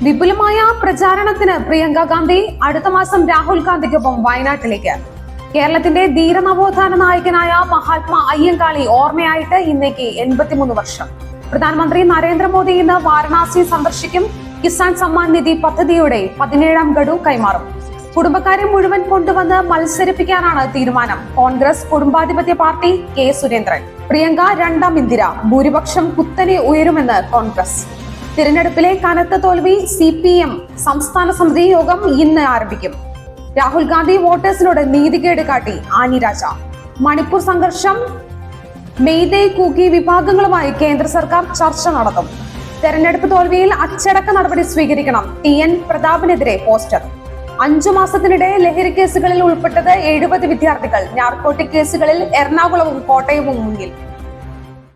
വിപുലമായ പ്രചാരണത്തിന് പ്രിയങ്ക ഗാന്ധി അടുത്ത മാസം രാഹുൽ ഗാന്ധിക്കൊപ്പം വയനാട്ടിലേക്ക്. കേരളത്തിന്റെ ധീരനവോത്ഥാന നായകനായ മഹാത്മാ അയ്യങ്കാളി ഓർമ്മയായിട്ട് ഇന്നേക്ക് 83 വർഷം. പ്രധാനമന്ത്രി നരേന്ദ്രമോദി ഇന്ന് വാരണാസി സന്ദർശിക്കും. കിസാൻ സമ്മാൻ നിധി പദ്ധതിയുടെ 17ാം ഗഡു കൈമാറും. കുടുംബക്കാരെ മുഴുവൻ കൊണ്ടുവന്ന് മത്സരിപ്പിക്കാനാണ് തീരുമാനം. കോൺഗ്രസ് കുടുംബാധിപത്യ പാർട്ടി കെ സുരേന്ദ്രൻ. പ്രിയങ്ക രണ്ടാം ഇന്ദിര. ഭൂരിപക്ഷം കുത്തനെ ഉയരുമെന്ന് കോൺഗ്രസ്. തിരഞ്ഞെടുപ്പിലെ കനത്ത തോൽവി CPM സംസ്ഥാന സമിതി യോഗം ഇന്ന് ആരംഭിക്കും. രാഹുൽ ഗാന്ധി വോട്ടേഴ്സിനോട് നീതികേട് കാട്ടി ആനി രാജ. മണിപ്പൂർ സംഘർഷം, മെയ്തേ കൂക്കി വിഭാഗങ്ങളുമായി കേന്ദ്ര സർക്കാർ ചർച്ച നടത്തും. തെരഞ്ഞെടുപ്പ് തോൽവിയിൽ അച്ചടക്ക നടപടി സ്വീകരിക്കണം. TN പ്രതാപിനെതിരെ poster. 5 മാസത്തിനിടെ ലഹരി കേസുകളിൽ ഉൾപ്പെട്ടത് 70 വിദ്യാർത്ഥികൾ. നാർക്കോട്ടിക് കേസുകളിൽ എറണാകുളവും കോട്ടയവും മുന്നിൽ.